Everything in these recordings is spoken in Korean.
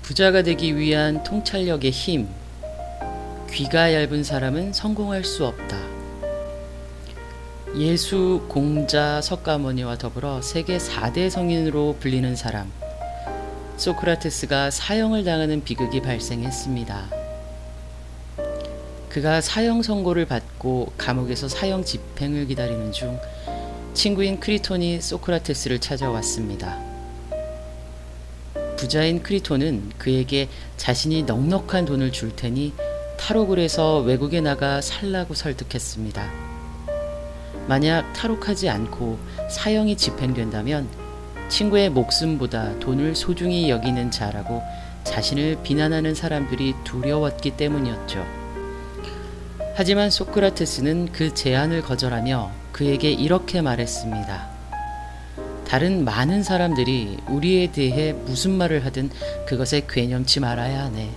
부자가 되기 위한 통찰력의 힘. 귀가 얇은 사람은 성공할 수 없다. 예수, 공자, 석가모니와 더불어 세계 4대 성인으로 불리는 사람. 소크라테스가 사형을 당하는 비극이 발생했습니다. 그가 사형 선고를 받고 감옥에서 사형 집행을 기다리는 중 친구인 크리톤이 소크라테스를 찾아왔습니다. 부자인 크리톤은 그에게 자신이 넉넉한 돈을 줄 테니 탈옥을 해서 외국에 나가 살라고 설득했습니다. 만약 탈옥하지 않고 사형이 집행된다면 친구의 목숨보다 돈을 소중히 여기는 자라고 자신을 비난하는 사람들이 두려웠기 때문이었죠. 하지만 소크라테스는 그 제안을 거절하며 그에게 이렇게 말했습니다. 다른 많은 사람들이 우리에 대해 무슨 말을 하든 그것에 괴념치 말아야 하네.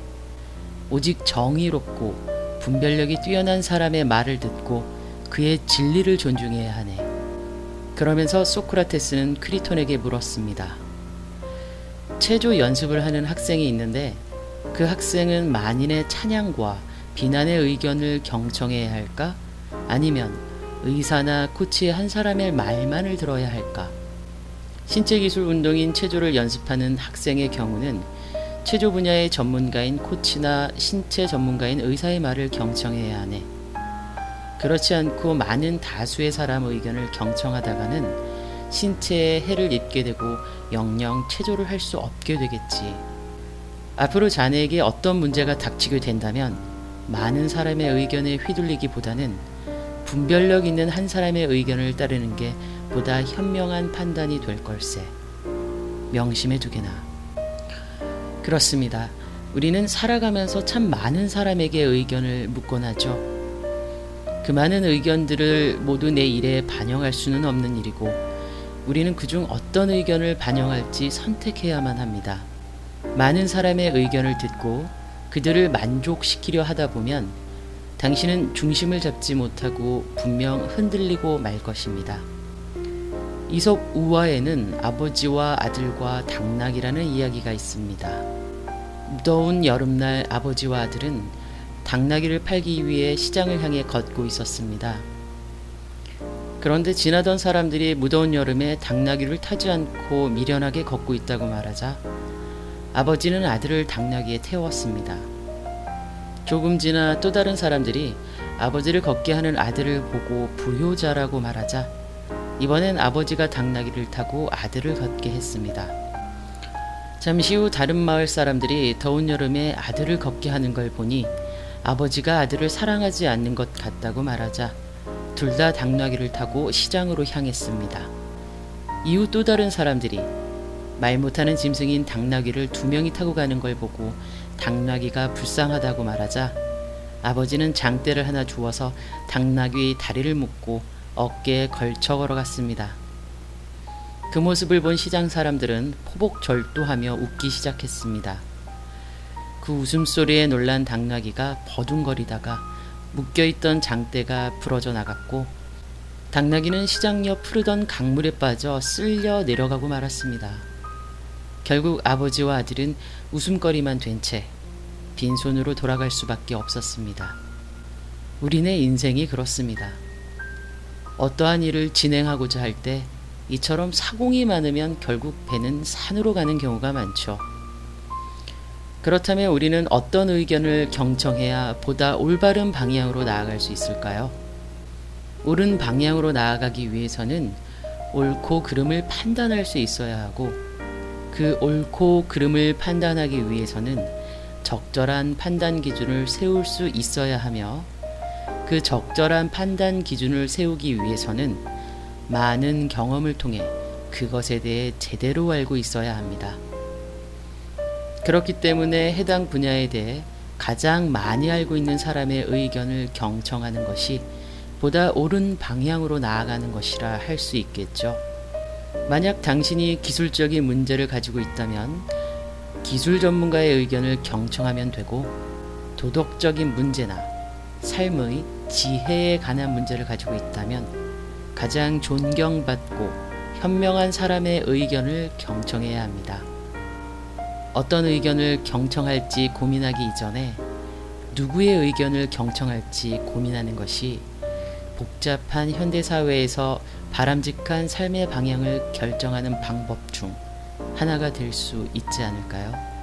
오직 정의롭고 분별력이 뛰어난 사람의 말을 듣고 그의 진리를 존중해야 하네. 그러면서 소크라테스는 크리톤에게 물었습니다. 체조 연습을 하는 학생이 있는데 그 학생은 만인의 찬양과 비난의 의견을 경청해야 할까? 아니면 의사나 코치의 한 사람의 말만을 들어야 할까? 신체기술 운동인 체조를 연습하는 학생의 경우는 체조 분야의 전문가인 코치나 신체 전문가인 의사의 말을 경청해야 하네. 그렇지 않고 많은 다수의 사람의 의견을 경청하다가는 신체에 해를 입게 되고 영영 체조를 할 수 없게 되겠지. 앞으로 자네에게 어떤 문제가 닥치게 된다면 많은 사람의 의견에 휘둘리기보다는 분별력 있는 한 사람의 의견을 따르는 게 보다 현명한 판단이 될 걸세. 명심해 두게나. 그렇습니다. 우리는 살아가면서 참 많은 사람에게 의견을 묻곤 하죠. 그 많은 의견들을 모두 내 일에 반영할 수는 없는 일이고 우리는 그중 어떤 의견을 반영할지 선택해야만 합니다. 많은 사람의 의견을 듣고 그들을 만족시키려 하다 보면 당신은 중심을 잡지 못하고 분명 흔들리고 말 것입니다. 이솝 우화에는 아버지와 아들과 당나귀라는 이야기가 있습니다. 무더운 여름날 아버지와 아들은 당나귀를 팔기 위해 시장을 향해 걷고 있었습니다. 그런데 지나던 사람들이 무더운 여름에 당나귀를 타지 않고 미련하게 걷고 있다고 말하자 아버지는 아들을 당나귀에 태웠습니다. 조금 지나 또 다른 사람들이 아버지를 걷게 하는 아들을 보고 불효자라고 말하자 이번엔 아버지가 당나귀를 타고 아들을 걷게 했습니다. 잠시 후 다른 마을 사람들이 더운 여름에 아들을 걷게 하는 걸 보니 아버지가 아들을 사랑하지 않는 것 같다고 말하자 둘 다 당나귀를 타고 시장으로 향했습니다. 이후 또 다른 사람들이 말 못하는 짐승인 당나귀를 2명이 타고 가는 걸 보고 당나귀가 불쌍하다고 말하자 아버지는 장대를 하나 주어서 당나귀 다리를 묶고 어깨에 걸쳐 걸어갔습니다. 그 모습을 본 시장 사람들은 포복절도하며 웃기 시작했습니다. 그 웃음소리에 놀란 당나귀가 버둥거리다가 묶여있던 장대가 부러져 나갔고 당나귀는 시장 옆 푸르던 강물에 빠져 쓸려 내려가고 말았습니다. 결국 아버지와 아들은 웃음거리만 된 채 빈손으로 돌아갈 수밖에 없었습니다. 우리네 인생이 그렇습니다. 어떠한 일을 진행하고자 할 때 이처럼 사공이 많으면 결국 배는 산으로 가는 경우가 많죠. 그렇다면 우리는 어떤 의견을 경청해야 보다 올바른 방향으로 나아갈 수 있을까요? 옳은 방향으로 나아가기 위해서는 옳고 그름을 판단할 수 있어야 하고 그 옳고 그름을 판단하기 위해서는 적절한 판단 기준을 세울 수 있어야 하며 그 적절한 판단 기준을 세우기 위해서는 많은 경험을 통해 그것에 대해 제대로 알고 있어야 합니다. 그렇기 때문에 해당 분야에 대해 가장 많이 알고 있는 사람의 의견을 경청하는 것이 보다 옳은 방향으로 나아가는 것이라 할 수 있겠죠. 만약 당신이 기술적인 문제를 가지고 있다면 기술 전문가의 의견을 경청하면 되고 도덕적인 문제나 삶의 지혜에 관한 문제를 가지고 있다면 가장 존경받고 현명한 사람의 의견을 경청해야 합니다. 어떤 의견을 경청할지 고민하기 이전에 누구의 의견을 경청할지 고민하는 것이 복잡한 현대사회에서 바람직한 삶의 방향을 결정하는 방법 중 하나가 될 수 있지 않을까요?